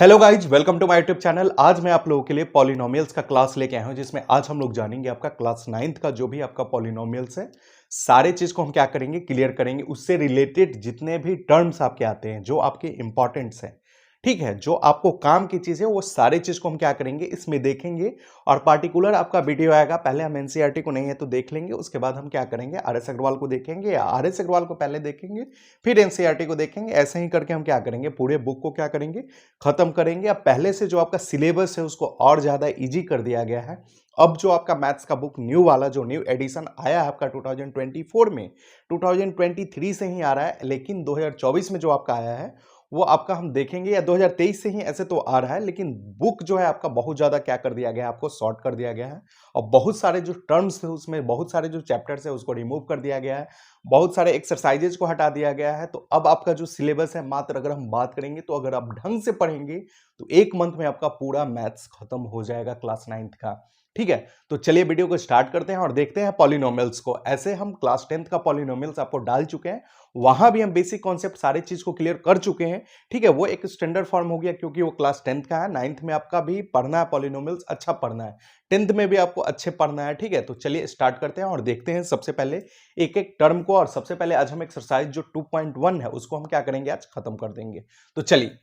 Hello guys, welcome to my YouTube channel. आज मैं आप लोगों के लिए पॉलिनोमियल्स का क्लास लेके आया हूं, जिसमें आज हम लोग जानेंगे आपका क्लास 9th का जो भी आपका पॉलिनोमियल्स है, सारे चीज को हम क्या करेंगे, क्लियर करेंगे। उससे रिलेटेड जितने भी टर्म्स आपके आते हैं जो आपके इंपॉर्टेंट्स हैं, ठीक है, जो आपको काम की चीज है, वो सारे चीज को हम क्या करेंगे इसमें देखेंगे। और पार्टिकुलर आपका वीडियो आएगा, पहले हम एनसीईआरटी को नहीं है तो देख लेंगे, उसके बाद हम क्या करेंगे आर एस अग्रवाल को देखेंगे, या आर एस अग्रवाल को पहले देखेंगे फिर एनसीईआरटी को देखेंगे। ऐसे ही करके हम क्या करेंगे, पूरे बुक को क्या करेंगे, खत्म करेंगे। अब पहले से जो आपका सिलेबस है उसको और ज्यादा इजी कर दिया गया है। अब जो आपका मैथ्स का बुक न्यू वाला जो न्यू एडिशन आया है आपका 2024 में, 2023 से ही आ रहा है, लेकिन 2024 में जो आपका आया है वो आपका हम देखेंगे, या 2023 से ही ऐसे तो आ रहा है, लेकिन बुक जो है आपका बहुत ज्यादा क्या कर दिया गया है, आपको शॉर्ट कर दिया गया है। और बहुत सारे जो टर्म्स है उसमें, बहुत सारे जो चैप्टर्स है उसको रिमूव कर दिया गया है, बहुत सारे एक्सरसाइजेज को हटा दिया गया है। तो अब आपका जो सिलेबस है, मात्र अगर हम बात करेंगे तो अगर आप ढंग से पढ़ेंगे तो एक मंथ में आपका पूरा मैथ्स खत्म हो जाएगा क्लास 9th का। ठीक है, तो चलिए वीडियो को स्टार्ट करते हैं और देखते हैं पॉलिनोमियल्स को। ऐसे हम क्लास 10th का पॉलिनोमियल्स आपको डाल चुके हैं, वहां भी हम बेसिक कॉन्सेप्ट सारे चीज को क्लियर कर चुके हैं। ठीक है, वो एक स्टैंडर्ड फॉर्म हो गया क्योंकि वो क्लास 10th का है। 9th में आपका भी पढ़ना है पॉलिनोमियल्स, अच्छा पढ़ना है, 10th में भी आपको अच्छे पढ़ना है। ठीक है, तो चलिए स्टार्ट करते हैं और देखते हैं सबसे पहले एक एक टर्म को। और सबसे पहले आज हम एक्सरसाइज जो 2.1 है उसको हम क्या करेंगे, आज खत्म कर देंगे। तो चलिए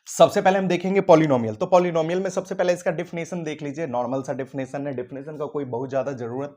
सबसे पहले हम देखेंगे पॉलिनोमियल। तो पॉलिनोमियल में सबसे पहले इसका डेफिनेशन देख लीजिए, नॉर्मल सा डेफिनेशन है, डेफिनेशन का कोई बहुत ज्यादा जरूरत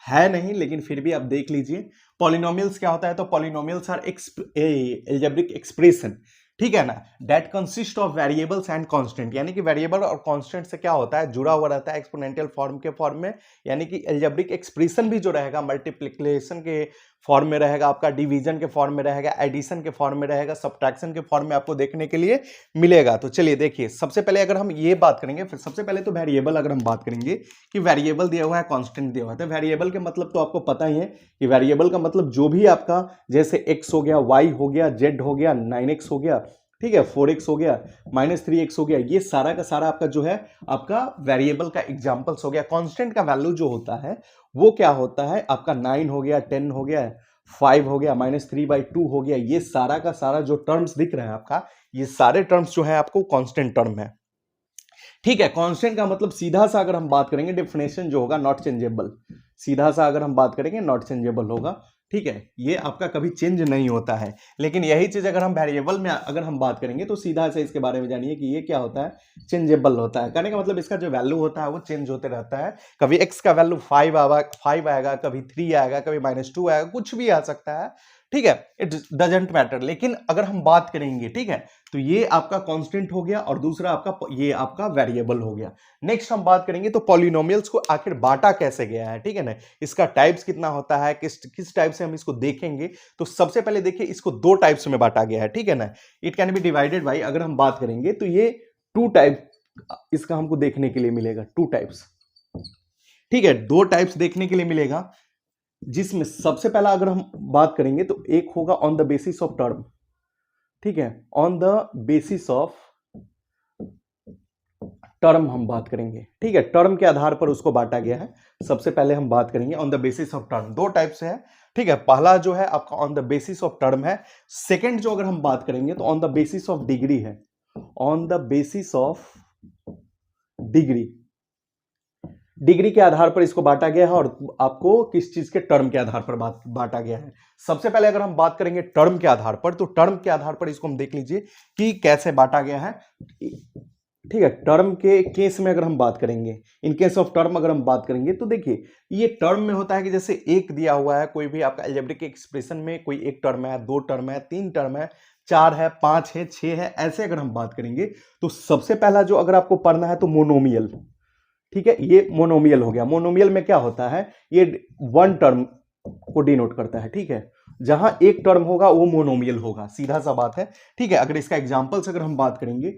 है नहीं, लेकिन फिर भी आप देख लीजिए पॉलिनोमियल्स क्या होता है। तो पॉलिनोमियल्स आर एल्जेब्रिक एक्सप्रेशन, ठीक है ना, that consist of variables and constant. यानी कि वेरिएबल और कांस्टेंट से क्या होता है, जुड़ा हुआ रहता है एक्सपोनेंशियल फॉर्म के फॉर्म में। यानी कि एल्जेब्रिक एक्सप्रेशन भी जो रहेगा मल्टीप्लिकेशन के फॉर्म में रहेगा, आपका डिवीजन के फॉर्म में रहेगा, एडिशन के फॉर्म में रहेगा, सब्ट्रैक्शन के फॉर्म में आपको देखने के लिए मिलेगा। तो चलिए देखिए, सबसे पहले अगर हम ये बात करेंगे, फिर सबसे पहले तो वेरिएबल अगर हम बात करेंगे कि वेरिएबल दिया हुआ है, कांस्टेंट दिया हुआ है। तो वेरिएबल के मतलब तो आपको पता ही है कि वेरिएबल का मतलब जो भी आपका, जैसे x हो गया, y हो गया, z हो गया, 9x हो गया, ठीक है, 4x हो गया, -3x हो गया, ये सारा का सारा आपका जो है आपका वेरिएबल का एग्जांपल्स हो गया। कांस्टेंट का वैल्यू जो होता है वो क्या होता है आपका, 9 हो गया, 10 हो गया, 5 हो गया, -3/2 हो गया। ये सारा का सारा जो टर्म्स दिख रहा है आपका, ये सारे टर्म्स जो है आपको कांस्टेंट टर्म है। ठीक है, कांस्टेंट का मतलब सीधा सा अगर हम बात करेंगे, डेफिनेशन जो होगा नॉट चेंजेबल, सीधा सा अगर हम बात करेंगे नॉट चेंजेबल होगा। ठीक है, ये आपका कभी चेंज नहीं होता है। लेकिन यही चीज अगर हम वेरिएबल में अगर हम बात करेंगे तो सीधा से इसके बारे में जानिए कि ये क्या होता है, चेंजेबल होता है। कहने का मतलब इसका जो वैल्यू होता है वो चेंज होते रहता है। कभी x का वैल्यू 5 आएगा, कभी 3 आएगा, कभी -2 आएगा, कुछ भी आ सकता है। ठीक है, इट डजेंट मैटर। लेकिन अगर हम बात करेंगे, ठीक है, तो ये आपका कांस्टेंट हो गया और दूसरा आपका ये आपका वेरिएबल हो गया। नेक्स्ट हम बात करेंगे तो पॉलिनोमियल्स को आखिर बांटा कैसे गया है, ठीक है ना, इसका टाइप्स कितना होता है, किस टाइप से हम इसको देखेंगे। तो सबसे पहले देखिए, इसको दो टाइप्स में बांटा गया है, ठीक है ना। It can be divided by, अगर हम बात करेंगे तो ये 2 टाइप इसका हमको देखने के लिए मिलेगा, 2 टाइप्स। ठीक है, 2 टाइप्स देखने के लिए मिलेगा, जिसमें सबसे पहला अगर हम बात करेंगे तो एक होगा on the basis of term. ठीक है, on the basis of term हम बात करेंगे। ठीक है, टर्म के आधार पर उसको बांटा गया है। सबसे पहले हम बात करेंगे on the basis of term. 2 type से है, ठीक है। पहला जो है आपका on the basis of term है। सेकंड जो अगर हम बात करेंगे तो on the basis of degree है, on the basis of degree. Degree के आधार पर इसको बांटा गया है, और आपको किस चीज के, टर्म के आधार पर बांटा गया है। सबसे पहले अगर हम बात करेंगे टर्म के आधार पर, तो टर्म के आधार पर इसको हम देख लीजिए कि कैसे बांटा गया है। ठीक है, टर्म के केस में अगर हम बात करेंगे, इन केस ऑफ टर्म अगर हम बात करेंगे तो देखिए, ये टर्म में होता है कि जैसे एक दिया हुआ है, कोई भी आपका अलजेब्रिक एक्सप्रेशन में कोई एक टर्म है, 2 टर्म है, 3 टर्म है, 4 है, 5 है, 6 है, ऐसे अगर हम बात करेंगे तो सबसे पहला जो अगर आपको पढ़ना है तो मोनोमियल। ठीक है, ये मोनोमियल हो गया। मोनोमियल में क्या होता है, ये 1 टर्म को डिनोट करता है। ठीक है, जहां एक टर्म होगा वो मोनोमियल होगा, सीधा सा बात है। ठीक है, अगर इसका एग्जांपल्स अगर हम बात करेंगे,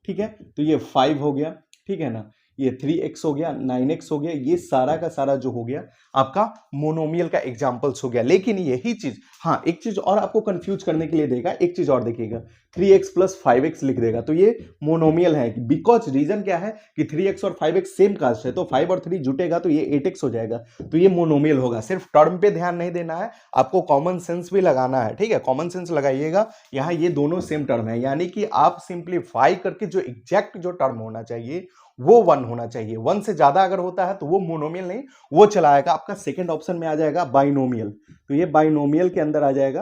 ठीक है, तो ये 5 हो गया, ठीक है ना, ये 3x हो गया, 9x हो गया, ये सारा का सारा जो हो गया आपका मोनोमियल का एग्जांपल्स हो गया। लेकिन यही चीज, हाँ, एक चीज और आपको कंफ्यूज करने के लिए देगा, एक चीज और देखिएगा, 3x प्लस 5x लिख देगा, तो ये मोनोमियल है। बिकॉज रीजन क्या है कि 3x और 5x सेम कास्ट है, तो 5 और 3 जुटेगा तो ये 8x हो जाएगा, तो ये मोनोमियल होगा। सिर्फ टर्म पे ध्यान नहीं देना है, आपको कॉमन सेंस भी लगाना है, ठीक है। कॉमन सेंस लगाइएगा, यहाँ ये दोनों सेम टर्म है, यानी कि आप सिंप्लीफाई करके जो एग्जैक्ट जो टर्म होना चाहिए वो 1 होना चाहिए। 1 से ज्यादा अगर होता है तो वो मोनोमियल नहीं, वो चला आएगा। आपका सेकेंड ऑप्शन में आ जाएगा बाइनोमियल, तो ये बाइनोमियल के अंदर आ जाएगा।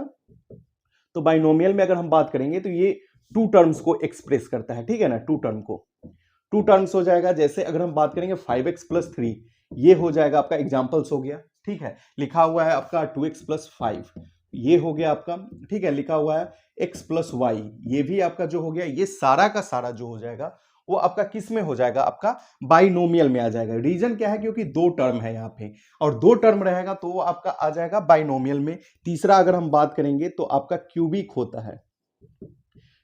तो बाइनोमियल में अगर हम बात करेंगे तो ये टू टर्म्स को एक्सप्रेस करता है, ठीक है ना। टू टर्म्स हो जाएगा। जैसे अगर हम बात करेंगे 5x प्लस 3, ये हो जाएगा आपका एग्जाम्पल्स हो गया, ठीक है। लिखा हुआ है आपका 2x प्लस 5, ये हो गया आपका, ठीक है। लिखा हुआ है x प्लस वाई, ये भी आपका जो हो गया, ये सारा का सारा जो हो जाएगा वो आपका किस में हो जाएगा, आपका बाइनोमियल में आ जाएगा। रीजन क्या है, क्योंकि दो टर्म है यहाँ पे, और दो टर्म रहेगा तो वो आपका आ जाएगा बाइनोमियल में। तीसरा अगर हम बात करेंगे तो आपका क्यूबिक होता है,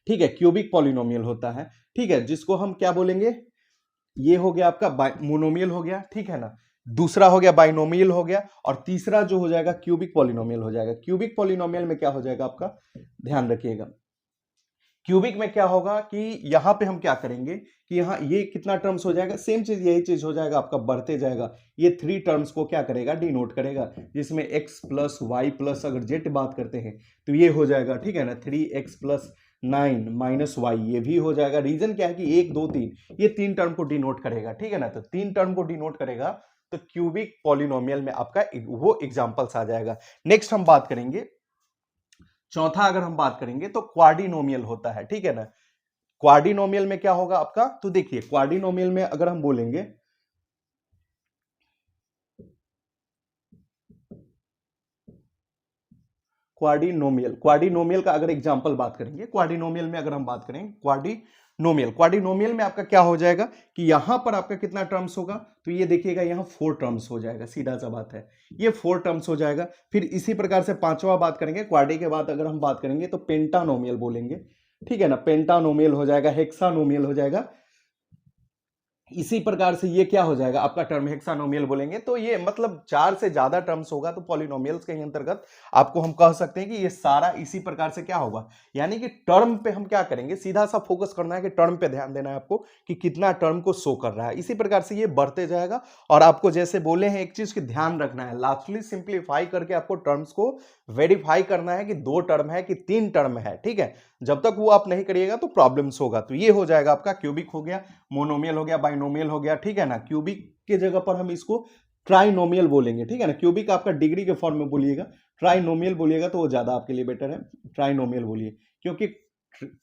ठीक है, क्यूबिक पॉलिनोमियल होता है, ठीक है, जिसको हम क्या बोलेंगे, ये हो गया आपका मोनोमियल हो गया, ठीक है ना। दूसरा हो गया बाइनोमियल हो गया, और तीसरा जो हो जाएगा क्यूबिक पॉलिनोमियल हो जाएगा। क्यूबिक पॉलिनोमियल में क्या हो जाएगा आपका, ध्यान रखिएगा। क्यूबिक में क्या होगा कि यहां पे हम क्या करेंगे कि यहां ये कितना टर्म्स हो जाएगा, सेम चीज यही चीज हो जाएगा आपका, बढ़ते जाएगा। ये 3 टर्म्स को क्या करेगा, डिनोट करेगा, जिसमें x प्लस वाई प्लस अगर z बात करते हैं तो ये हो जाएगा, ठीक है ना। 3x प्लस 9 माइनस वाई, ये भी हो जाएगा। रीजन क्या है कि 1 2 3, ये 3 टर्म को डिनोट करेगा, ठीक है ना। तो 3 टर्म को डिनोट करेगा, तो क्यूबिक पॉलिनोमियल में आपका वो एग्जाम्पल्स आ जाएगा। नेक्स्ट हम बात करेंगे चौथा, अगर हम बात करेंगे तो क्वाड्रिनोमियल होता है, ठीक है ना। क्वाड्रिनोमियल में क्या होगा आपका, तो देखिए क्वाड्रिनोमियल में अगर हम बोलेंगे, क्वाड्रिनोमियल का अगर एग्जांपल बात करेंगे, क्वाड्रिनोमियल में अगर हम बात करें, क्वाड्रिनोमियल में आपका क्या हो जाएगा कि यहां पर आपका कितना टर्म्स होगा, तो ये देखिएगा यहां 4 टर्म्स हो जाएगा, सीधा सा बात है, ये 4 टर्म्स हो जाएगा। फिर इसी प्रकार से पांचवा बात करेंगे, क्वाड्री के बाद अगर हम बात करेंगे तो पेंटानोमियल बोलेंगे, ठीक है ना। पेंटानोमियल हो जाएगा, हेक्सानोमियल हो जाएगा। इसी प्रकार से ये क्या हो जाएगा आपका टर्म, हेक्सानोमियल बोलेंगे। तो ये मतलब 4 से ज्यादा टर्म्स होगा तो पॉलिनोमियल्स के अंतर्गत आपको हम कह सकते हैं कि ये सारा इसी प्रकार से क्या होगा, यानी कि टर्म पे हम क्या करेंगे, सीधा सा फोकस करना है कि टर्म पे ध्यान देना है आपको कि कितना टर्म को शो कर रहा है। इसी प्रकार से ये बढ़ते जाएगा, और आपको जैसे बोले हैं एक चीज की ध्यान रखना है, लास्टली सिंप्लीफाई करके आपको टर्म्स को वेरीफाई करना है कि 2 टर्म है कि 3 टर्म है, ठीक है। जब तक वो आप नहीं करिएगा तो प्रॉब्लम्स होगा। तो ये हो जाएगा आपका क्यूबिक हो गया, मोनोमियल हो गया, बाइनोमियल हो गया, ठीक है ना। क्यूबिक के जगह पर हम इसको ट्राइनोमियल बोलेंगे, ठीक है ना। क्यूबिक आपका डिग्री के फॉर्म में बोलिएगा, ट्राइनोमियल बोलिएगा तो वो ज्यादा आपके लिए बेटर है, ट्राइनोमियल बोलिए, क्योंकि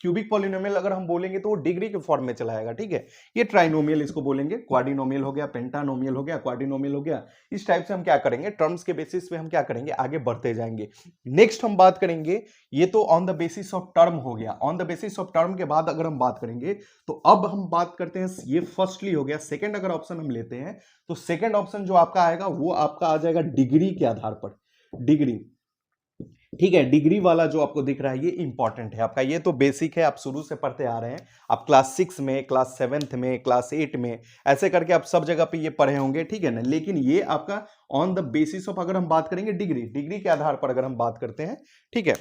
क्यूबिक पॉलिनोमियल अगर हम बोलेंगे तो वो डिग्री के फॉर्म में चला आएगा, ठीक है। ये ट्राइनोमियल इसको बोलेंगे, क्वाड्रिनोमियल हो गया, पेंटानोमियल हो गया, क्वाड्रिनोमियल हो गया। इस टाइप से हम क्या करेंगे, टर्म्स के बेसिस पे हम क्या करेंगे, आगे बढ़ते जाएंगे। नेक्स्ट हम बात करेंगे, ये तो on the basis of term हो गया। On the basis of term के बाद अगर हम बात करेंगे तो अब हम बात करते हैं, ये फर्स्टली हो गया। सेकंड अगर ऑप्शन हम लेते हैं तो सेकंड ऑप्शन जो आपका आएगा वो आपका आ जाएगा डिग्री के आधार पर, डिग्री, ठीक है। डिग्री वाला जो आपको दिख रहा है ये इंपॉर्टेंट है आपका, ये तो बेसिक है, आप शुरू से पढ़ते आ रहे हैं, आप क्लास 6 में, क्लास 7th में, क्लास 8 में, ऐसे करके आप सब जगह पे ये पढ़े होंगे, ठीक है ना। लेकिन ये आपका ऑन द बेसिस ऑफ अगर हम बात करेंगे डिग्री के आधार पर अगर हम बात करते हैं, ठीक है,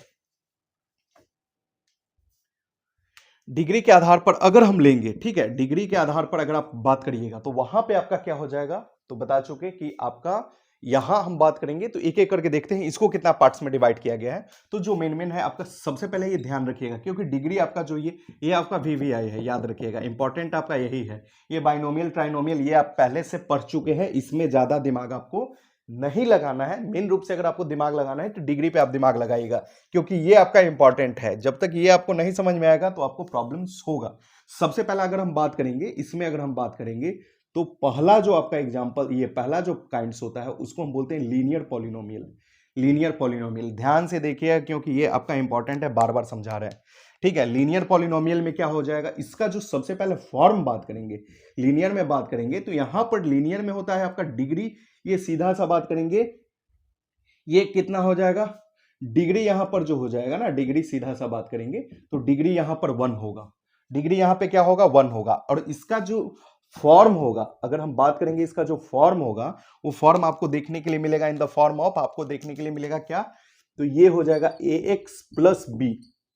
डिग्री के आधार पर अगर हम लेंगे, ठीक है, डिग्री के आधार पर अगर आप बात करिएगा तो वहां पे आपका क्या हो जाएगा, तो बता चुके कि आपका यहां हम बात करेंगे तो एक एक करके देखते हैं इसको कितना पार्ट्स में डिवाइड किया गया है। तो जो मेन है आपका, सबसे पहले ये ध्यान रखिएगा क्योंकि डिग्री आपका जो ये आपका वीवीआई है, याद रखिएगा, इंपॉर्टेंट आपका यही है। ये बाइनोमियल ट्राइनोमियल ये आप पहले से पढ़ चुके हैं, इसमें ज्यादा दिमाग आपको नहीं लगाना है। मेन रूप से अगर आपको दिमाग लगाना है तो डिग्री पे आप दिमाग लगाइएगा, क्योंकि ये आपका इंपॉर्टेंट है। जब तक ये आपको नहीं समझ में आएगा तो आपको प्रॉब्लम्स होगा। सबसे पहला अगर हम बात करेंगे, इसमें अगर हम बात करेंगे तो पहला जो आपका एग्जांपल, ये पहला जो काइंड्स होता है उसको हम बोलते हैं लीनियर पॉलिनोमियल। लीनियर पॉलिनोमियल ध्यान से देखिए क्योंकि ये आपका इंपॉर्टेंट है, बार बार समझा रहे हैं, ठीक है। लीनियर पॉलिनोमियल में क्या हो जाएगा, इसका जो सबसे पहले फॉर्म बात करेंगे, लीनियर में बात करेंगे तो यहां पर लीनियर में होता है आपका डिग्री, ये सीधा सा बात करेंगे, ये कितना हो जाएगा, डिग्री यहां पर जो हो जाएगा ना, डिग्री सीधा सा बात करेंगे तो डिग्री यहां पर 1 होगा, डिग्री यहां पे क्या होगा, 1 होगा। और इसका जो फॉर्म होगा, अगर हम बात करेंगे इसका जो फॉर्म होगा, वो फॉर्म आपको देखने के लिए मिलेगा इन द फॉर्म ऑफ, आपको देखने के लिए मिलेगा क्या, तो ये हो जाएगा ax plus B,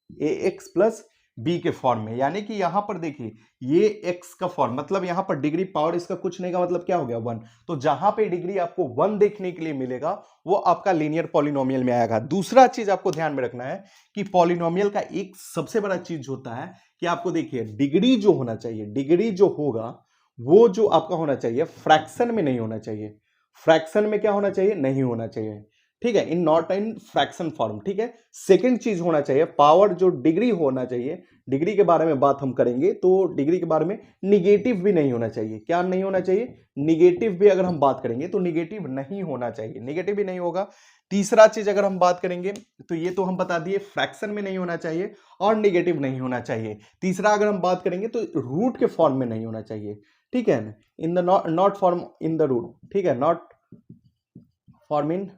ax plus B के फॉर्म में, यानी कि यहां पर देखिए ये एक्स का फॉर्म, मतलब यहां पर डिग्री पावर इसका कुछ नहीं का मतलब क्या हो गया 1। तो जहां पे डिग्री आपको 1 देखने के लिए मिलेगा वो आपका लीनियर पॉलिनोमियल में आएगा। दूसरा चीज आपको ध्यान में रखना है कि पॉलिनोमियल का एक सबसे बड़ा चीज होता है कि आपको देखिए डिग्री जो होना चाहिए, डिग्री जो होगा वो जो आपका होना चाहिए फ्रैक्शन में नहीं होना चाहिए। फ्रैक्शन में क्या होना चाहिए, नहीं होना चाहिए, ठीक है, in not in fraction form, ठीक है। सेकंड चीज होना चाहिए पावर, जो डिग्री होना चाहिए, डिग्री के बारे में बात हम करेंगे तो डिग्री के बारे में निगेटिव भी नहीं होना चाहिए। क्या नहीं होना चाहिए, निगेटिव भी अगर हम बात करेंगे तो निगेटिव नहीं होना चाहिए, निगेटिव भी नहीं होगा। तीसरा चीज अगर हम बात करेंगे तो ये तो हम बता दिए फ्रैक्शन में नहीं होना चाहिए और निगेटिव नहीं होना चाहिए। तीसरा अगर हम बात करेंगे तो रूट के फॉर्म में नहीं होना चाहिए, ठीक है, in the not form in the root, ठीक है, not form in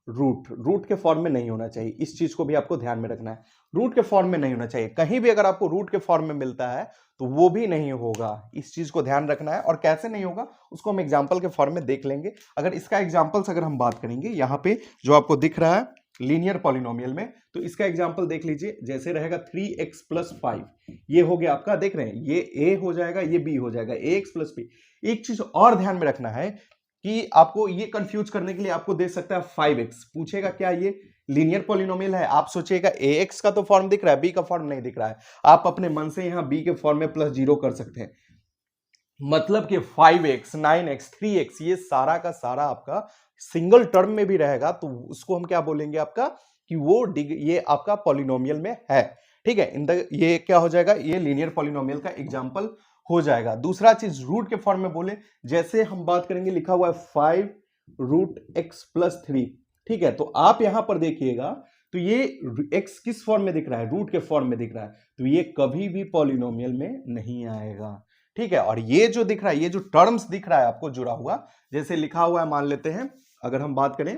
root, root के फॉर्म में नहीं होना चाहिए। इस चीज को भी आपको ध्यान में रखना है, रूट के फॉर्म में नहीं होना चाहिए। कहीं भी अगर आपको रूट के फॉर्म में मिलता है तो वो भी नहीं होगा, इस चीज को ध्यान रखना है। और कैसे नहीं होगा उसको हम एग्जांपल के फॉर्म में देख लेंगे। अगर इसका एग्जांपल्स अगर हम बात करेंगे, यहां पे जो आपको दिख रहा है लीनियर पॉलिनोमियल में, तो इसका एग्जांपल देख लीजिए। जैसे रहेगा 3x + 5, ये हो गया आपका, देख रहे हैं ये a हो जाएगा, ये b हो जाएगा, ax + b। एक चीज और ध्यान में रखना है कि आपको ये कंफ्यूज करने के लिए आपको दे सकता है 5x, पूछेगा क्या ये लीनियर पॉलिनोमियल है। आप सोचिएगा ax का तो फॉर्म दिख रहा है, b का फॉर्म नहीं दिख रहा है। आप अपने मन से यहां b के फॉर्म में +0 कर सकते हैं, मतलब कि 5x 9x 3x ये सारा का सारा आपका सिंगल टर्म में भी रहेगा तो उसको हम क्या बोलेंगे आपका कि वो ये आपका पॉलिनोमियल में है, ठीक है। ये क्या हो जाएगा, ये लीनियर पॉलिनोमियल का एग्जांपल हो जाएगा। दूसरा चीज रूट के फॉर्म में बोले, जैसे हम बात करेंगे, लिखा हुआ है 5√x + 3, ठीक है। तो आप यहां पर देखिएगा तो ये x किस फॉर्म में दिख रहा है, रूट के फॉर्म में दिख रहा है, तो ये कभी भी पॉलिनोमियल में नहीं आएगा, ठीक है। और ये जो दिख रहा है, ये जो टर्म्स दिख रहा है आपको जुड़ा हुआ, जैसे लिखा हुआ है, मान लेते हैं अगर हम बात करें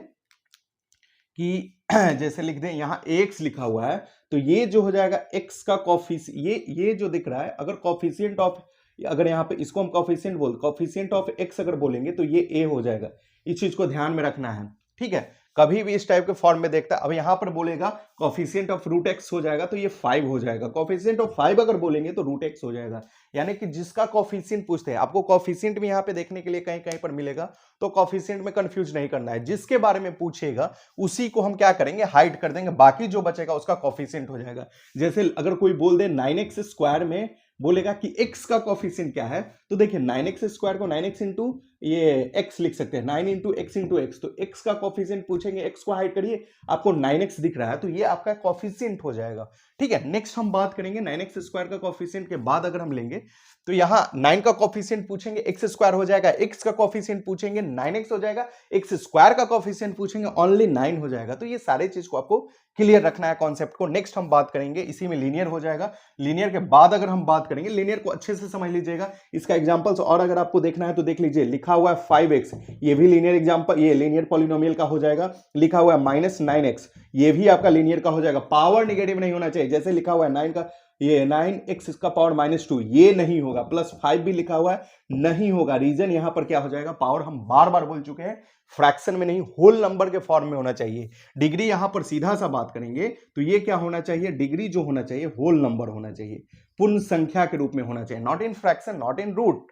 कि जैसे लिख दें यहां ax लिखा हुआ है, तो ये जो हो जाएगा x का कॉफिशिएंट, ये जो दिख रहा है, अगर कॉफिशिएंट ऑफ, अगर यहां पे इसको हम कॉफिशिएंट बोल, कॉफिशिएंट ऑफ x अगर बोलेंगे तो ये a हो जाएगा। इस चीज को ध्यान में रखना है, ठीक है। कभी भी इस टाइप के फॉर्म में देखता है, अब यहां पर बोलेगा कॉफिशिएंट ऑफ √x हो जाएगा तो ये 5 हो जाएगा, कॉफिशिएंट ऑफ 5 अगर बोलेंगे तो √x हो जाएगा। यानी कि जिसका कॉफिशिएंट पूछते हैं, आपको कॉफिशिएंट भी यहां पे देखने के लिए कहीं कहीं पर मिलेगा, तो कॉफिशिएंट में कंफ्यूज नहीं करना है। जिसके बारे में पूछेगा उसी को हम क्या करेंगे, हाइड कर देंगे, बाकी जो बचेगा उसका कॉफिशिएंट हो जाएगा। जैसे अगर कोई बोल दे 9x² में बोलेगा कि x का कॉफिशिएंट क्या है, तो देखिए 9x² को 9x इंटू ये x लिख सकते हैं, 9 इंटू x इंटू x, तो x का कॉफिशिएंट पूछेंगे, x को हाइड करिए, आपको 9x दिख रहा है तो ये आपका कॉफिशिएंट हो जाएगा, ठीक है। नेक्स्ट हम बात करेंगे 9x² का कॉफिशिएंट के बाद अगर हम लेंगे तो यहां 9 का कॉफिशिएंट पूछेंगे x² हो जाएगा, x का कॉफिशिएंट पूछेंगे 9x हो जाएगा, x² का कॉफिशिएंट पूछेंगे ओनली 9 हो जाएगा। तो ये सारे चीज को आपको क्लियर रखना है कॉन्सेप्ट को। नेक्स्ट हम बात करेंगे, इसी में लीनियर हो जाएगा। लीनियर के बाद अगर हम बात करेंगे, लीनियर को अच्छे से समझ लीजिएगा, इसका एग्जांपल्स और अगर आपको देखना है तो देख लीजिए, लिखा हुआ है 5x, ये भी लीनियर एग्जांपल, ये लीनियर पॉलिनोमियल का हो जाएगा। लिखा हुआ है -9x, ये भी आपका लीनियर का हो जाएगा। पावर नेगेटिव नहीं होना चाहिए, जैसे लिखा हुआ है 9 का, ये 9x इसका पावर -2, ये नहीं होगा। +5 भी लिखा हुआ है, नहीं होगा। रीजन यहां पर क्या हो जाएगा, पावर हम बार बार बोल चुके हैं, फ्रैक्शन में नहीं, होल नंबर के फॉर्म में होना चाहिए। डिग्री यहां पर सीधा सा बात करेंगे तो ये क्या होना चाहिए, डिग्री जो होना चाहिए होल नंबर होना चाहिए, पूर्ण संख्या के रूप में होना चाहिए, not in fraction, not in root,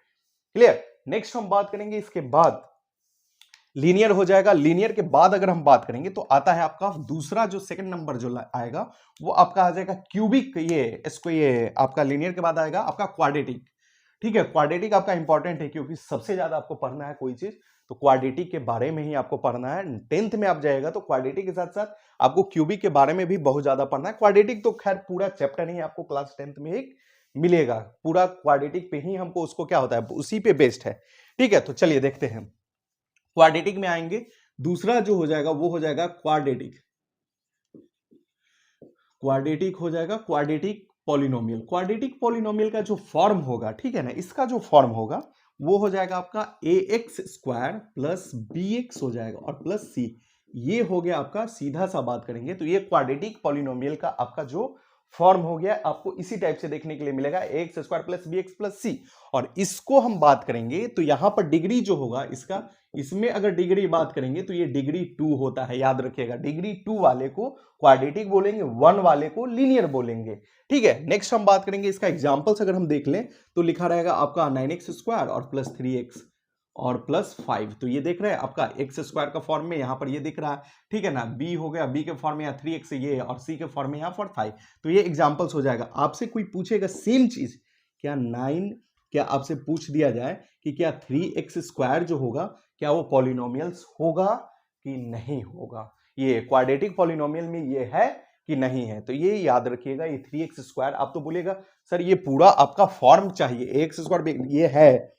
clear. Next हम बात करेंगे, इसके बाद लीनियर हो जाएगा। लीनियर के बाद अगर हम बात करेंगे तो आता है आपका दूसरा, जो सेकंड नंबर जो आएगा वो आपका आ जाएगा क्यूबिक। ये इसको, ये आपका लीनियर के बाद आएगा आपका क्वाड्रेटिक, ठीक है। क्वाड्रेटिक आपका इंपॉर्टेंट है क्योंकि सबसे ज्यादा आपको पढ़ना है कोई चीज तो क्वाड्रेटिक के बारे में ही आपको पढ़ना है। 10th में आप जाएगा तो क्वाड्रेटिक के साथ साथ आपको क्यूबिक के बारे में भी बहुत ज्यादा पढ़ना है। क्वाड्रेटिक तो खैर पूरा चैप्टर ही आपको क्लास 10th में ही मिलेगा, पूरा क्वाड्रेटिक पे ही हमको उसको क्या होता है, उसी पे बेस्ड है, ठीक है। तो चलिए देखते हैं, क्वाड्रेटिक में आएंगे। दूसरा जो हो जाएगा वो हो जाएगा क्वाड्रेटिक, क्वाड्रेटिक हो जाएगा क्वाड्रेटिक पॉलिनोमियल। क्वाड्रेटिक पॉलिनोमियल का जो फॉर्म होगा, ठीक है ना, इसका जो फॉर्म होगा वो हो जाएगा आपका ax² प्लस bx हो जाएगा और प्लस c, ये हो गया आपका। सीधा सा बात करेंगे तो ये क्वाड्रेटिक पॉलिनोमियल का आपका जो फॉर्म हो गया, आपको इसी टाइप से देखने के लिए मिलेगा, ax² plus bx plus c। और इसको हम बात करेंगे तो यहां पर डिग्री जो होगा इसका, इसमें अगर डिग्री बात करेंगे तो ये डिग्री 2 होता है, याद रखिएगा। डिग्री 2 वाले को क्वाड्रेटिक बोलेंगे, 1 वाले को लीनियर बोलेंगे। ठीक है, नेक्स्ट हम बात करेंगे इसका एग्जांपल्स अगर हम देख लें तो लिखा रहेगा आपका 9x स्क्वायर और प्लस 3x और प्लस 5। तो ये देख रहे हैं आपका एक्स स्क्वायर का फॉर्म में यहां पर ये दिख रहा है, ठीक है ना। b हो गया, b के फॉर्म में यहाँ 3x ये और c के फॉर्म में यहाँ पर 5। तो ये एग्जांपल्स हो जाएगा। आपसे कोई पूछेगा सेम चीज, क्या आपसे पूछ दिया जाए कि क्या 3x स्क्वायर जो होगा क्या वो पॉलिनोमियल्स होगा कि नहीं होगा, ये क्वाड्रेटिक पॉलिनोमियल में ये है कि नहीं है। तो ये याद रखिएगा, ये 3x स्क्वायर। आप तो बोलेगा सर ये पूरा आपका फॉर्म चाहिए, x स्क्वायर ये है,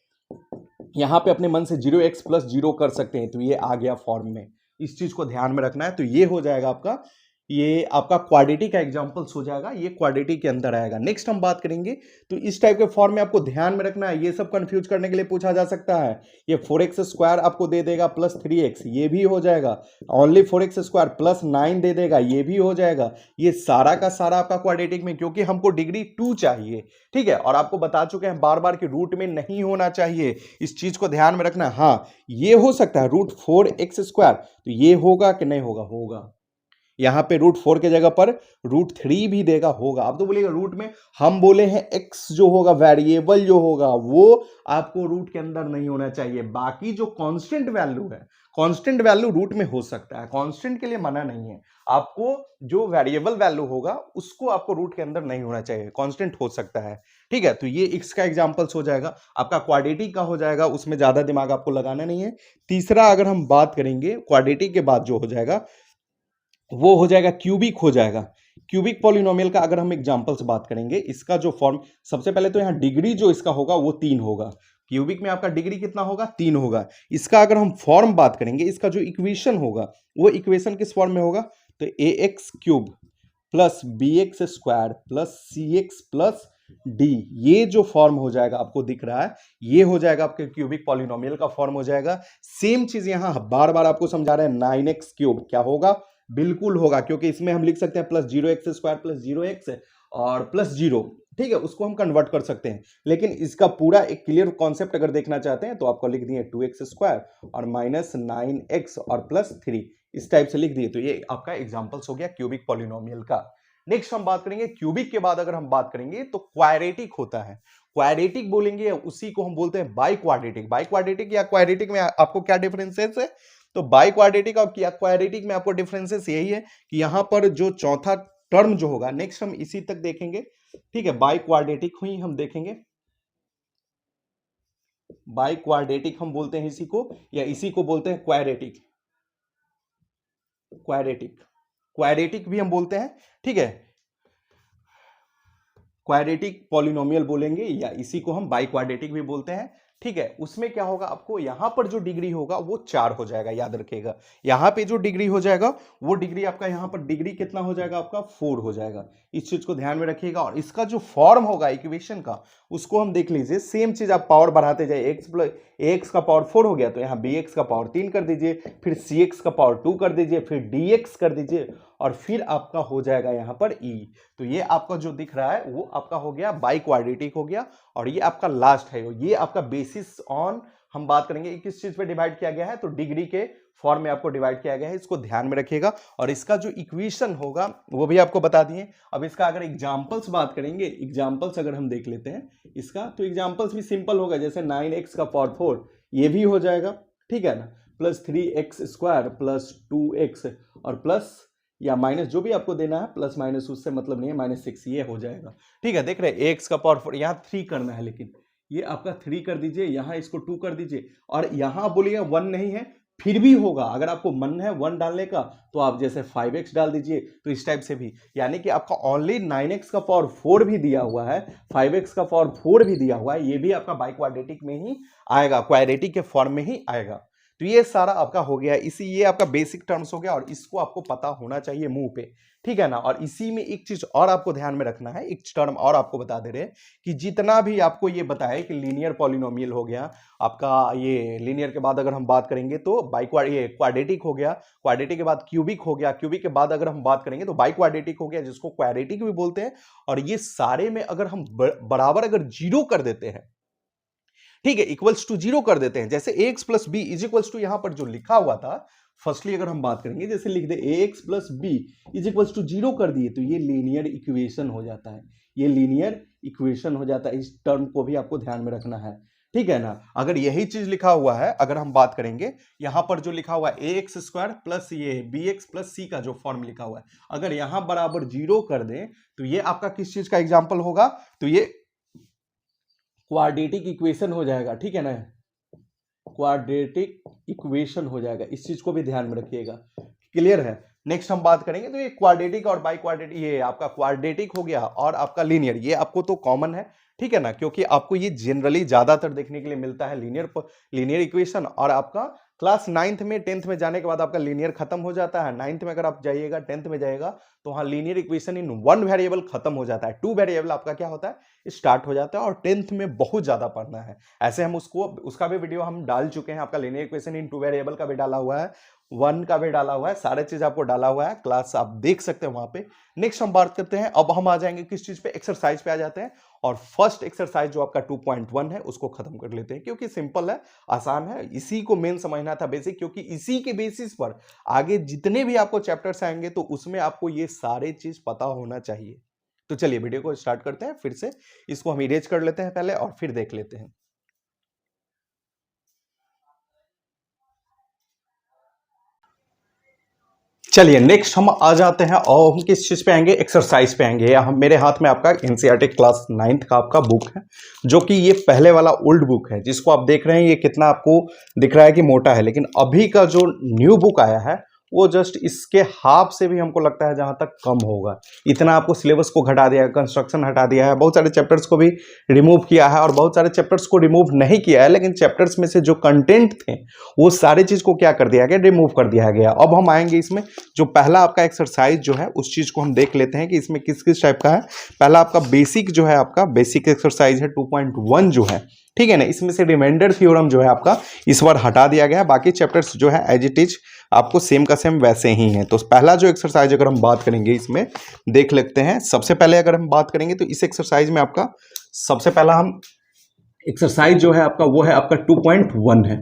यहां पे अपने मन से 0x प्लस 0 कर सकते हैं, तो ये आ गया फॉर्म में। इस चीज को ध्यान में रखना है। तो ये हो जाएगा आपका, ये आपका क्वाड्रेटिक का एग्जांपल्स हो जाएगा, ये क्वाड्रेटिक के अंदर आएगा। नेक्स्ट हम बात करेंगे तो इस टाइप के फॉर्म में आपको ध्यान में रखना है, ये सब कंफ्यूज करने के लिए पूछा जा सकता है। ये 4x स्क्वायर आपको दे देगा प्लस 3x, ये भी हो जाएगा। ओनली 4x स्क्वायर प्लस 9 दे देगा, ये भी हो जाएगा। ये सारा का सारा आपका क्वाड्रेटिक में, क्योंकि हमको डिग्री 2 चाहिए, ठीक है। और आपको बता चुके हैं बार बार कि रूट में नहीं होना चाहिए, इस चीज को ध्यान में रखना है। हाँ, ये हो सकता है रूट 4x स्क्वायर, तो ये होगा कि नहीं होगा, होगा। यहां पे रूट 4 के जगह पर रूट 3 भी देगा, होगा। आप तो बोलिएगा रूट में हम बोले हैं x जो होगा, वेरिएबल जो होगा वो आपको रूट के अंदर नहीं होना चाहिए। बाकी जो कांस्टेंट वैल्यू है, कांस्टेंट वैल्यू रूट में हो सकता है, कांस्टेंट के लिए मना नहीं है। आपको जो वेरिएबल वैल्यू होगा उसको आपको रूट के अंदर नहीं होना चाहिए, कांस्टेंट हो सकता है, ठीक है। तो ये x का एग्जांपल्स हो जाएगा, आपका क्वाड्रेटिक का हो जाएगा, उसमें ज्यादा दिमाग आपको लगाना नहीं है। तीसरा अगर हम बात करेंगे क्वाड्रेटिक के बाद जो हो जाएगा वो हो जाएगा क्यूबिक हो जाएगा। क्यूबिक पॉलिनोमियल का अगर हम एग्जांपल से बात करेंगे, इसका जो फॉर्म, सबसे पहले तो यहां डिग्री जो इसका होगा वो 3 होगा। क्यूबिक में आपका डिग्री कितना होगा, 3 होगा। इसका अगर हम फॉर्म बात करेंगे, इसका जो इक्वेशन होगा वो इक्वेशन किस फॉर्म में होगा, तो ax cube plus bx square plus cx plus d, ये जो फॉर्म हो जाएगा आपको दिख रहा है, ये हो जाएगा आपके क्यूबिक पॉलिनोमियल का फॉर्म हो जाएगा। सेम चीज यहां बार बार आपको समझा रहे हैं, 9x क्यूब क्या होगा, बिल्कुल होगा, क्योंकि इसमें हम लिख सकते हैं plus 0x square plus 0x और प्लस 0, ठीक है, उसको हम कन्वर्ट कर सकते हैं। लेकिन इसका पूरा एक क्लियर कॉन्सेप्ट अगर देखना चाहते हैं तो आपको लिख दिए 2x स्क्वायर और माइनस 9x और प्लस 3, इस टाइप से लिख दिए। तो ये आपका एग्जांपल्स हो गया क्यूबिक पॉलिनोमियल का। नेक्स्ट हम बात करेंगे क्यूबिक के बाद अगर हम बात करेंगे तो क्वाड्रेटिक होता है। क्वाड्रेटिक बोलेंगे, उसी को हम बोलते हैं बाई क्वाड्रेटिक। बाई क्वाड्रेटिक या क्वाड्रेटिक में आपको क्या डिफरेंसेस है, तो बाई क्वाड्रेटिक और क्वाड्रेटिक में आपको डिफरेंसेस यही है कि यहां पर जो चौथा टर्म जो होगा, नेक्स्ट हम इसी तक देखेंगे, ठीक है। बाई क्वाड्रेटिक हुई हम देखेंगे, बाई क्वाड्रेटिक हम बोलते हैं इसी को, या इसी को बोलते हैं क्वाड्रेटिक। क्वाड्रेटिक क्वाड्रेटिक भी हम बोलते हैं, ठीक है। क्वाड्रेटिक पॉलिनोमियल बोलेंगे या इसी को हम बाई क्वाड्रेटिक भी बोलते हैं, ठीक है। उसमें क्या होगा, आपको यहां पर जो डिग्री होगा वो 4 हो जाएगा, याद रखिएगा। यहां पे जो डिग्री हो जाएगा वो डिग्री आपका, यहां पर डिग्री कितना हो जाएगा आपका, 4 हो जाएगा। इस चीज को ध्यान में रखिएगा। और इसका जो फॉर्म होगा इक्वेशन का, उसको हम देख लीजिए। सेम चीज आप पावर बढ़ाते जाए, एक्स का पावर 4 हो गया तो यहाँ bx का पावर 3 कर दीजिए, फिर cx का पावर 2 कर दीजिए, फिर dx कर दीजिए, और फिर आपका हो जाएगा यहां पर e। तो ये आपका जो दिख रहा है वो आपका हो गया बाई क्वाड्रेटिक हो गया। और ये आपका लास्ट है, ये आपका बेसिस ऑन हम बात करेंगे किस चीज पे डिवाइड किया गया है, तो डिग्री के फॉर्म में आपको डिवाइड किया गया है, इसको ध्यान में रखिएगा। और इसका जो इक्वेशन होगा वो भी आपको बता दिए। अब इसका अगर एग्जांपल्स बात करेंगे, एग्जांपल्स अगर हम देख लेते हैं इसका, तो एग्जांपल्स भी सिंपल होगा। जैसे 9x का पावर 4 ये भी हो जाएगा, ठीक है ना, plus 3x square plus 2x और प्लस या माइनस जो भी आपको देना है, प्लस माइनस उससे मतलब नहीं है, -6 ये हो जाएगा, ठीक है। देख रहे हैं x का पावर 4, यहाँ 3 करना है, लेकिन ये आपका 3 कर दीजिए, यहाँ इसको 2 कर दीजिए, और यहाँ बोलिए 1 नहीं है फिर भी होगा। अगर आपको मन है 1 डालने का तो आप जैसे 5x डाल दीजिए, तो इस टाइप से भी, यानी कि आपका ओनली 9x का पावर 4 भी दिया हुआ है, 5x का पावर 4 भी दिया हुआ है, ये भी आपका बाई क्वाड्रेटिक में ही आएगा, क्वाड्रेटिक के फॉर्म में ही आएगा। तो ये सारा आपका हो गया, इसी ये आपका बेसिक टर्म्स हो गया, और इसको आपको पता होना चाहिए मुंह पे, ठीक है ना। और इसी में एक चीज और आपको ध्यान में रखना है, एक टर्म और आपको बता दे रहे हैं कि जितना भी आपको ये बताया कि लीनियर पॉलिनोमियल हो गया आपका, ये लीनियर के बाद अगर हम बात करेंगे तो ये क्वाड्रेटिक हो गया, क्वाड्रेटिक के बाद क्यूबिक हो गया, क्यूबिक के बाद अगर हम बात करेंगे तो बाई क्वाड्रेटिक हो गया, जिसको क्वाड्रेटिक भी बोलते हैं। और ये सारे में अगर हम बराबर अगर 0 कर देते हैं, ठीक है, इक्वल्स टू 0 कर देते हैं। जैसे ax plus B is equals to यहां पर जो लिखा हुआ था, फर्स्टली अगर हम बात करेंगे, जैसे लिख दे ax plus B is equals to 0 कर दिए, तो ये लीनियर इक्वेशन हो जाता है, ये लीनियर इक्वेशन हो जाता है। इस टर्म को भी आपको ध्यान में रखना है, ठीक है ना। अगर यही चीज लिखा हुआ है, अगर हम बात करेंगे यहां पर जो लिखा हुआ है ax स्क्वायर प्लस ये bx प्लस c का जो फॉर्म लिखा हुआ है, अगर यहां बराबर 0 कर दें, तो ये आपका किस चीज का एग्जाम्पल होगा, तो ये क्वाड्रेटिक इक्वेशन हो जाएगा, ठीक है ना, क्वाड्रेटिक इक्वेशन हो जाएगा। इस चीज को भी ध्यान में रखिएगा, क्लियर है। नेक्स्ट हम बात करेंगे, तो ये क्वाड्रेटिक और बाई क्वाड्रेटिक, ये आपका क्वाड्रेटिक हो गया और आपका लीनियर, ये आपको तो कॉमन है, ठीक है ना, क्योंकि आपको ये जनरली ज्यादातर देखने के लिए मिलता है लीनियर इक्वेशन। और आपका क्लास 9th में 10th में जाने के बाद आपका लीनियर खत्म हो जाता है, 9th में अगर आप जाइएगा 10th में जाएगा तो वहां लीनियर इक्वेशन इन 1 वेरिएबल खत्म हो जाता है, 2 वेरिएबल आपका क्या होता है, स्टार्ट हो जाता है। और 10th में बहुत ज्यादा पढ़ना है, ऐसे हम उसका भी वीडियो हम डाल चुके हैं, आपका लीनियर इक्वेशन इन 2 वेरिएबल का भी डाला हुआ है, 1 का भी डाला हुआ है, सारे चीज आपको डाला हुआ है, क्लास आप देख सकते हैं वहां पे। नेक्स्ट हम बात करते हैं, अब हम आ जाएंगे किस चीज पे, एक्सरसाइज पे आ जाते हैं। और फर्स्ट एक्सरसाइज जो आपका 2.1 है उसको खत्म कर लेते हैं, क्योंकि सिंपल है, आसान है, इसी को मेन समझना था बेसिक, क्योंकि इसी के बेसिस पर आगे जितने भी आपको चैप्टर्स आएंगे तो उसमें आपको ये सारे चीज पता होना चाहिए। तो चलिए वीडियो को स्टार्ट करते हैं, फिर से इसको हम इरेज कर लेते हैं पहले और फिर देख लेते हैं। चलिए नेक्स्ट हम आ जाते हैं और हम किस चीज पे आएंगे, एक्सरसाइज पे आएंगे। हम मेरे हाथ में आपका एनसीईआरटी क्लास 9th का आपका बुक है, जो कि ये पहले वाला ओल्ड बुक है, जिसको आप देख रहे हैं ये कितना आपको दिख रहा है कि मोटा है, लेकिन अभी का जो न्यू बुक आया है वो जस्ट इसके हाफ से भी हमको लगता है जहां तक कम होगा। इतना आपको सिलेबस को घटा दिया है, कंस्ट्रक्शन हटा दिया है, बहुत सारे चैप्टर्स को भी रिमूव किया है और बहुत सारे चैप्टर्स को रिमूव नहीं किया है, लेकिन चैप्टर्स में से जो कंटेंट थे वो सारी चीज को क्या कर दिया गया, रिमूव कर दिया गया। अब हम आएंगे इसमें, जो पहला आपका एक्सरसाइज जो है उस चीज को हम देख लेते हैं कि इसमें किस किस टाइप का है। पहला आपका बेसिक जो है, आपका बेसिक एक्सरसाइज है 2.1 जो है, ठीक है ना। इसमें से रिमाइंडर थ्योरम जो है आपका इस बार हटा दिया गया है, बाकी चैप्टर्स जो है एज इट इज आपको सेम का सेम वैसे ही है। तो पहला जो एक्सरसाइज अगर हम बात करेंगे इसमें देख लेते हैं। सबसे पहले अगर हम बात करेंगे तो इस एक्सरसाइज में आपका सबसे पहला हम एक्सरसाइज जो है आपका वो है आपका 2.1 है,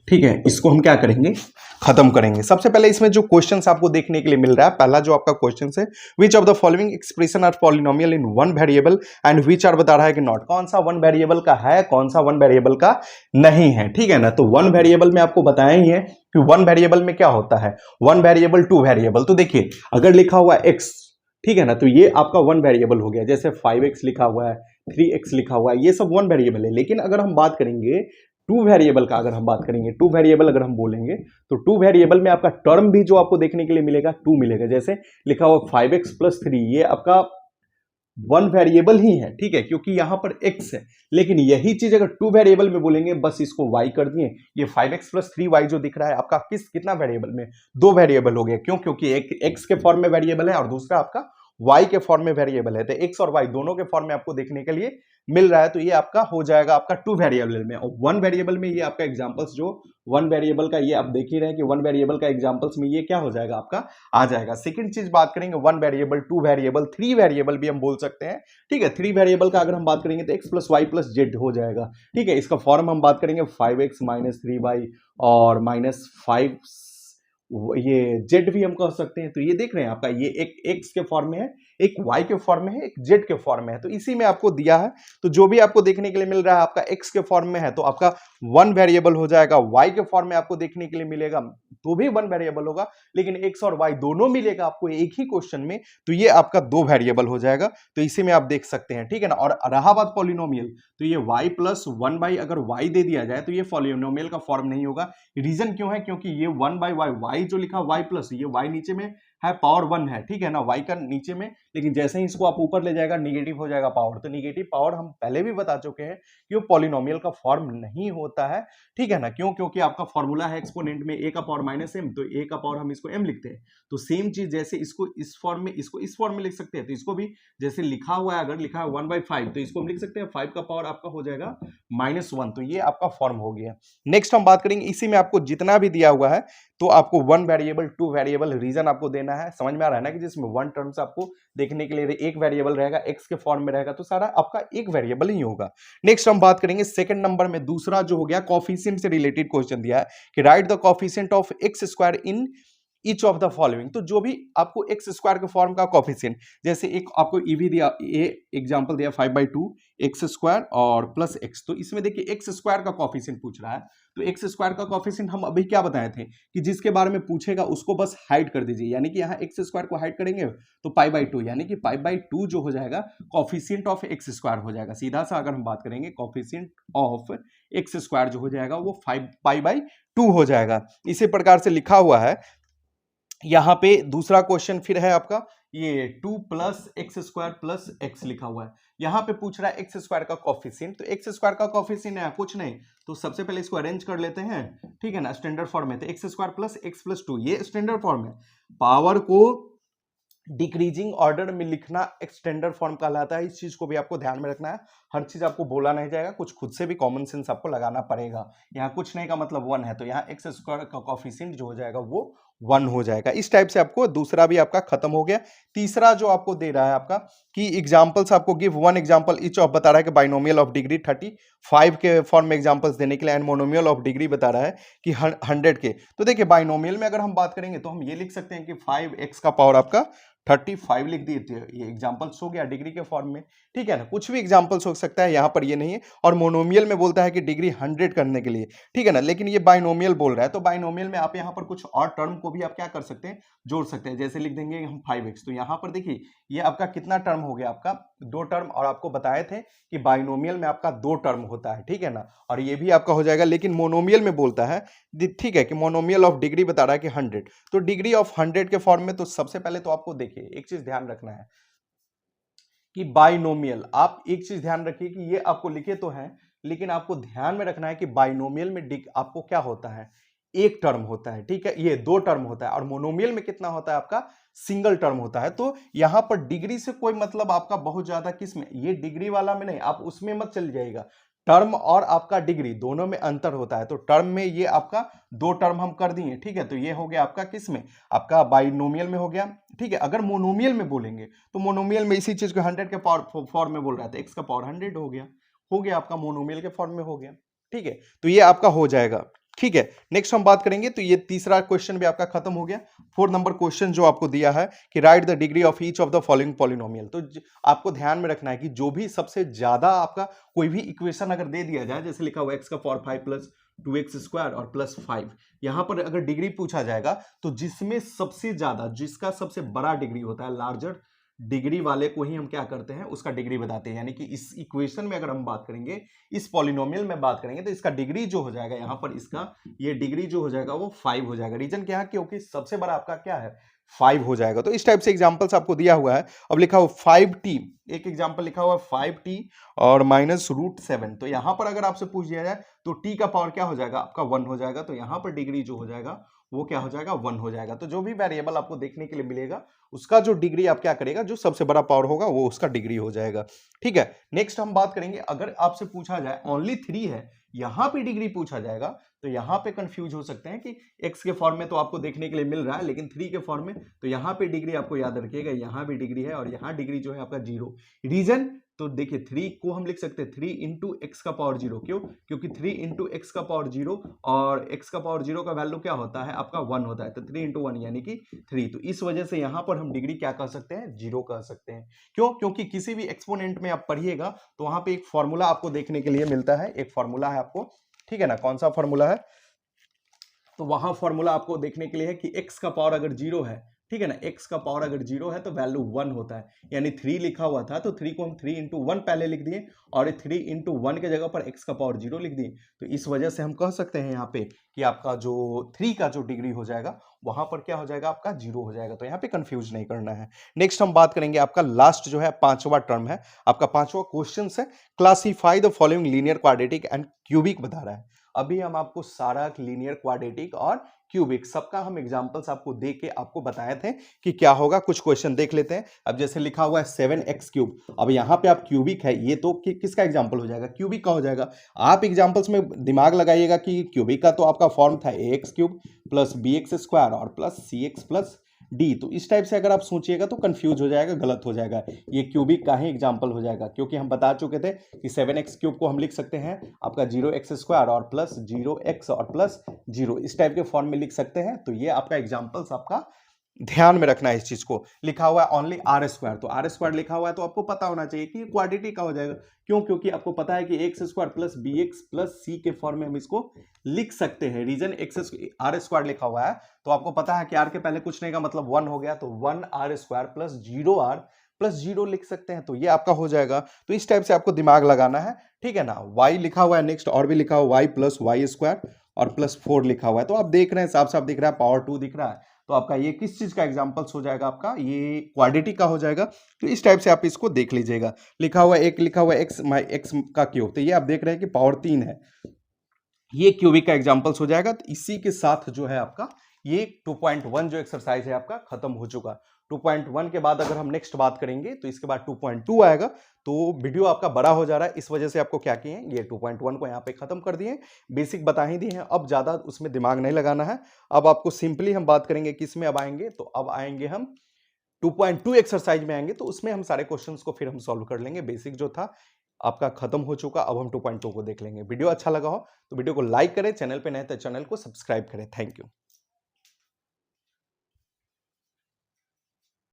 ठीक है। इसको हम क्या करेंगे, खत्म करेंगे। सबसे पहले इसमें जो क्वेश्चंस आपको देखने के लिए मिल रहा है, पहला जो आपका क्वेश्चन है, which of the following expression are polynomial in 1 variable and which are बता रहा है कि नॉट, कौन सा 1 वेरिएबल का है, कौन सा 1 वेरिएबल का नहीं है, ठीक है ना। तो 1 वेरिएबल में आपको बताया ही है कि 1 वेरिएबल में क्या होता है, 1 वेरिएबल 2 वेरिएबल। तो देखिए अगर लिखा हुआ x, ठीक है ना, तो ये आपका 1 वेरिएबल हो गया, जैसे 5x लिखा हुआ है, 3x लिखा हुआ है, ये सब 1 वेरिएबल है। लेकिन अगर हम बात करेंगे 2 वेरिएबल का, अगर हम बात करेंगे 2 वेरिएबल अगर हम बोलेंगे तो 2 वेरिएबल में आपका टर्म भी जो आपको देखने के लिए मिलेगा 2 मिलेगा। जैसे लिखा हुआ 5x प्लस 3, ये आपका 1 वेरिएबल ही है, ठीक है, क्योंकि यहां पर x है। लेकिन यही चीज अगर 2 वेरिएबल में बोलेंगे, बस इसको y कर दिए, ये 5x प्लस 3y जो दिख रहा है आपका कितना वेरिएबल में, 2 वेरिएबल हो गया। क्यों, क्योंकि एक x के फॉर्म में वेरिएबल है और दूसरा आपका y के फॉर्म में वेरिएबल है। तो x और y दोनों के फॉर्म में आपको देखने के लिए मिल रहा है, तो ये आपका हो जाएगा आपका 2 वेरिएबल में। और 1 वेरिएबल में ये आपका एग्जांपल्स जो 1 वेरिएबल का, ये आप देख ही रहे हैं कि 1 वेरिएबल का एग्जांपल्स में ये क्या हो जाएगा आपका आ जाएगा। सेकंड चीज बात करेंगे 1 वेरिएबल, 2 वेरिएबल, 3 वेरिएबल भी हम बोल सकते हैं, ठीक है। 3 वेरिएबल का अगर हम बात करेंगे तो x plus Y plus Z हो जाएगा, ठीक है। इसका फॉर्म हम बात करेंगे 5x माइनस 3y और माइनस 5, ये जेड भी हम कह सकते हैं। तो ये देख रहे हैं आपका, ये एक एक्स के फॉर्म में है, एक वाई के फॉर्म में है, एक जेड के फॉर्म में है। तो इसी में आपको दिया है, तो जो भी आपको देखने के लिए मिल रहा है आपका एक्स के फॉर्म में है तो आपका 1 वेरिएबल हो जाएगा। वाई के फॉर्म में आपको देखने के लिए मिलेगा तो भी 1 वेरिएबल होगा, लेकिन एक्स और वाई दोनों मिलेगा आपको एक ही क्वेश्चन में, तो ये आपका 2 वेरिएबल हो जाएगा। तो इसी में आप देख सकते हैं, ठीक है ना। और रहा बात पॉलिनोमियल, तो ये y प्लस 1 अगर y दे दिया जाए तो ये पॉलिनोमियल का फॉर्म नहीं होगा। रीजन क्यों है, क्योंकि ये 1/y, y जो लिखा y प्लस, ये y नीचे में है पावर 1 है, ठीक है ना, y का नीचे में, लेकिन जैसे ही इसको आप ऊपर ले जाएगा निगेटिव हो जाएगा पावर। तो निगेटिव पावर हम पहले भी बता चुके हैं कि वो पॉलिनोमियल का फॉर्म नहीं होता है, ठीक है ना। क्यों, क्योंकि आपका फॉर्मूला है एक्सपोनेंट में a का पावर माइनस m, तो a का पावर हम इसको m लिखते हैं। तो सेम चीज जैसे इसको इस फॉर्म में, इसको इस फॉर्म में लिख सकते हैं, तो इसको भी जैसे लिखा हुआ है, अगर लिखा है 1/5 तो इसको हम लिख सकते हैं 5 का पावर आपका हो जाएगा -1। तो ये आपका फॉर्म हो गया। नेक्स्ट हम बात करेंगे, इसी में आपको जितना भी दिया हुआ है तो आपको 1 वेरिएबल, 2 वेरिएबल, रीजन आपको देना लेना है। समझ में आ रहा है ना कि जिसमें वन टर्म से आपको देखने के लिए एक वेरिएबल रहेगा, एक्स के फॉर्म में रहेगा, तो सारा आपका एक वेरिएबल ही होगा। नेक्स्ट हम बात करेंगे सेकंड नंबर में, दूसरा जो हो गया कोफिशिएंट से रिलेटेड क्वेश्चन दिया है कि right the coefficient of x square in each of the following. तो जो भी आपको एक्स स्क्वायर के फॉर्म का कोफिशिएंट, जैसे एक आपको ई भी दिया, ये एग्जांपल दिया 5/2 एक्स स्क्वायर और प्लस एक्स, तो इसमें देखिए एक्स स्क्वायर का कोफिशिएंट पूछ रहा है। तो एक्स स्क्वायर का कोफिशिएंट हम अभी क्या बताए थे कि जिसके बारे में पूछेगा उसको बस हाइड कर दीजिए, यानी कि यहाँ एक्स स्क्वायर को हाइड करेंगे तो पाई/2, यानी कि पाई/2 जो हो जाएगा कोफिशिएंट ऑफ एक्स स्क्वायर हो जाएगा। सीधा सा अगर हम बात करेंगे कोफिशिएंट ऑफ एक्स स्क्वायर जो हो जाएगा वो 5 पाई/2 हो जाएगा। इसी प्रकार से लिखा हुआ है यहां पे दूसरा क्वेश्चन फिर है आपका ये 2 plus x square plus x लिखा हुआ है। यहां पे पूछ रहा है एक्स स्क्वायर का कोफिशिएंट, तो एक्स स्क्वायर का कोफिशिएंट है कुछ नहीं, तो सबसे पहले इसको अरेंज कर लेते हैं, ठीक है ना, स्टैंडर्ड फॉर्म में। तो x square plus x plus 2 ये स्टैंडर्ड फॉर्म है। पावर को डिक्रीजिंग ऑर्डर में लिखना एक स्टैंडर्ड फॉर्म कहलाता है। इस चीज को भी आपको ध्यान में रखना है, हर चीज आपको बोला नहीं जाएगा, कुछ खुद से भी कॉमन सेंस आपको लगाना पड़ेगा। यहाँ कुछ नहीं का मतलब 1 है, तो यहाँ एक्स स्क्वायर का कोफिशिएंट जो हो जाएगा वो 1 हो जाएगा। इस टाइप से आपको दूसरा भी आपका खत्म हो गया। तीसरा जो आपको दे रहा है आपका कि एग्जांपल्स आपको give one example each of, बता रहा है कि बाइनोमियल ऑफ डिग्री 35 के फॉर्म में एग्जांपल्स देने के लिए, एंड मोनोमियल ऑफ डिग्री बता रहा है कि 100 के। तो देखिए बाइनोमियल में अगर हम बात करेंगे तो हम ये लिख सकते हैं कि 5x का पावर आपका 35 लिख दिए थे, ये एग्जांपल्स हो गया डिग्री के फॉर्म में, ठीक है ना, कुछ भी एग्जांपल्स हो सकता है, यहाँ पर ये नहीं है। और मोनोमियल में बोलता है कि डिग्री 100 करने के लिए, ठीक है ना, लेकिन ये बाइनोमियल बोल रहा है, तो बाइनोमियल में आप यहाँ पर कुछ और टर्म को भी आप क्या कर सकते हैं, जोड़ सकते हैं। जैसे लिख देंगे हम 5x, तो यहाँ पर देखिए ये आपका कितना टर्म हो गया, आपका 2 टर्म, और आपको बताए थे कि बाइनोमियल में आपका 2 टर्म होता है, ठीक है ना, और ये भी आपका हो जाएगा। लेकिन मोनोमियल में बोलता है, ठीक है, कि मोनोमियल ऑफ डिग्री बता रहा है कि 100, तो डिग्री ऑफ 100 के फॉर्म में, तो सबसे पहले तो आपको देखिए एक चीज ध्यान रखना है कि बाइनोमियल, आप एक चीज ध्यान रखिए कि ये आपको लिखे तो हैं, लेकिन आपको ध्यान में रखना है कि बाइनोमियल में आपको क्या होता है, एक टर्म होता है, ठीक है, ये 2 टर्म होता है, और मोनोमियल में कितना होता है आपका, सिंगल टर्म होता है। तो यहां पर डिग्री से कोई मतलब आपका बहुत ज्यादा किसमें, ये डिग्री वाला में नहीं, आप उसमें मत चल जाइएगा। टर्म और आपका डिग्री दोनों में अंतर होता है, तो टर्म में ये आपका 2 टर्म हम कर दिए, ठीक है, तो ये हो गया आपका किसमें, आपका बाइनोमियल में हो गया, ठीक है। अगर मोनोमियल में बोलेंगे तो मोनोमियल में इसी चीज को 100 के पावर फॉर्म में बोल रहा था, एक्स का पावर 100 हो गया आपका मोनोमियल के फॉर्म में हो गया, ठीक है, तो ये आपका हो जाएगा, ठीक है। नेक्स्ट हम बात करेंगे, तो ये तीसरा क्वेश्चन भी आपका खत्म हो गया। 4 नंबर क्वेश्चन जो आपको दिया है कि right the degree of each of the following polynomial, तो आपको ध्यान में रखना है कि जो भी सबसे ज्यादा आपका कोई भी इक्वेशन अगर दे दिया जाए, जैसे लिखा हुआ एक्स का पावर 5 प्लस 2x स्क्वायर और प्लस 5, यहां पर अगर डिग्री पूछा जाएगा तो जिसमें सबसे ज्यादा, जिसका सबसे बड़ा डिग्री होता है, लार्जर डिग्री वाले को ही हम क्या करते हैं, उसका डिग्री बताते हैं। यानी कि इस इक्वेशन में अगर हम बात करेंगे, इस पॉलिनोमियल में बात करेंगे, तो इसका डिग्री जो हो जाएगा यहां पर, इसका ये डिग्री जो हो जाएगा वो 5 हो जाएगा। रीजन क्या है, क्योंकि सबसे बड़ा आपका क्या है, 5 हो जाएगा। तो इस टाइप से एग्जांपल्स आपको दिया हुआ है। अब लिखा हुआ 5t, एक एग्जांपल लिखा हुआ है 5t और -√7, तो यहां पर अगर आपसे पूछ दिया जाए तो t का पावर क्या हो जाएगा, आपका 1 हो जाएगा, तो यहां पर डिग्री जो हो जाएगा वो क्या हो जाएगा, 1 हो जाएगा। तो जो भी वेरिएबल आपको देखने के लिए मिलेगा, उसका जो डिग्री आप क्या करेगा, जो सबसे बड़ा पावर होगा वो उसका डिग्री हो जाएगा, ठीक है। नेक्स्ट हम बात करेंगे, अगर आपसे पूछा जाए ओनली 3 है, यहां पे डिग्री पूछा जाएगा, तो यहां पे कंफ्यूज हो सकते हैं कि x के फॉर्म में तो आपको देखने के लिए मिल रहा है, लेकिन 3 के फॉर्म में, तो यहां पे डिग्री आपको याद रखिएगा, यहां भी डिग्री है और यहां डिग्री जो है आपका 0। रीजन, तो देखिए 3 को हम लिख सकते हैं 3 इंटू एक्स का पावर 0, क्यों, क्योंकि 3 इंटू एक्स का पावर 0 और एक्स का पावर 0 का वैल्यू क्या होता है, आपका 1 होता है, तो 3 इंटू 1 यानी कि 3, तो इस वजह से यहां पर हम डिग्री क्या कह सकते हैं, 0 कह सकते हैं। क्यों, क्योंकि किसी भी एक्सपोनेंट में आप पढ़िएगा तो वहां पे एक फॉर्मूला आपको देखने के लिए मिलता है, एक फॉर्मूला है आपको, ठीक है ना, कौन सा फॉर्मूला है, तो वहां फॉर्मूला आपको देखने के लिए है कि x का पावर अगर 0 है, ठीक है ना, x का पावर अगर 0 है तो वैल्यू 1 होता है, यानी 3 लिखा हुआ था तो 3 को हम 3 इंटू 1 पहले लिख दिए, और 3 इंटू 1 के जगह पर x का पावर 0 लिख दिए, तो इस वजह से हम कह सकते हैं यहाँ पे कि आपका जो 3 का जो डिग्री हो जाएगा वहां पर क्या हो जाएगा, आपका 0 हो जाएगा। तो यहाँ पे कंफ्यूज नहीं करना है। नेक्स्ट हम बात करेंगे, आपका लास्ट जो है 5वां टर्म है, आपका 5वां क्वेश्चन है, classify the following linear quadratic and cubic बता रहा है। अभी हम आपको सारा लीनियर क्वाड्रेटिक और क्यूबिक सबका हम एग्जांपल्स आपको दे के आपको बताए थे कि क्या होगा। कुछ क्वेश्चन देख लेते हैं। अब जैसे लिखा हुआ है 7x³, अब यहाँ पे आप क्यूबिक है, ये तो किसका एग्जांपल हो जाएगा, क्यूबिक का हो जाएगा। आप एग्जांपल्स में दिमाग लगाइएगा कि क्यूबिक का तो आपका फॉर्म था ax³ प्लस bx² और प्लस cx प्लस डी। तो इस टाइप से अगर आप सोचिएगा तो कंफ्यूज हो जाएगा, गलत हो जाएगा। ये क्यूबिक का ही एग्जाम्पल हो जाएगा, क्योंकि हम बता चुके थे कि 7x क्यूब को हम लिख सकते हैं आपका 0x² और प्लस 0x और प्लस 0, इस टाइप के फॉर्म में लिख सकते हैं। तो ये आपका एग्जाम्पल्स आपका ध्यान में रखना है। इस चीज को लिखा हुआ है ओनली r², तो r² लिखा हुआ है तो आपको पता होना चाहिए कि क्वाड्रेटिक का हो जाएगा। क्यों? क्योंकि आपको पता है कि x² plus bx plus c के फॉर्म में हम इसको लिख सकते हैं। रीजन r² लिखा हुआ है तो आपको पता है कि r के पहले कुछ नहीं का मतलब 1 हो गया, तो 1r² प्लस 0r प्लस 0 लिख सकते हैं। तो ये आपका हो जाएगा। तो इस टाइप से आपको दिमाग लगाना है, ठीक है ना। y लिखा हुआ है, नेक्स्ट और भी लिखा हुआ y प्लस y² और प्लस 4 लिखा हुआ है। तो आप देख रहे हैं, साफ साफ दिख रहा है, पावर 2 दिख रहा है। तो आपका ये किस चीज का एग्जांपल्स हो जाएगा? आपका ये क्वाड्रेटिक का हो जाएगा। तो इस टाइप से आप इसको देख लीजिएगा। लिखा हुआ एक लिखा हुआ एक्स का क्यूब, तो ये आप देख रहे हैं कि पावर 3 है, ये क्यूबिक का एग्जांपल्स हो जाएगा। तो इसी के साथ जो है आपका ये 2.1 जो एक्सरसाइज है आपका खत्म हो चुका। 2.1 के बाद अगर हम नेक्स्ट बात करेंगे तो इसके बाद 2.2 आएगा। तो वीडियो आपका बड़ा हो जा रहा है, इस वजह से आपको क्या किए हैं, ये 2.1 को यहाँ पे खत्म कर दिए। बेसिक बता ही दिए हैं, अब ज्यादा उसमें दिमाग नहीं लगाना है। अब आपको सिंपली हम बात करेंगे किस में अब आएंगे, तो अब आएंगे हम 2.2 एक्सरसाइज में आएंगे। तो उसमें हम सारे क्वेश्चंस को फिर हम सॉल्व कर लेंगे। बेसिक जो था आपका खत्म हो चुका, अब हम 2.2 को देख लेंगे। वीडियो अच्छा लगा हो तो वीडियो को लाइक करें, चैनल पे नए तो चैनल को सब्सक्राइब करें। Thank you.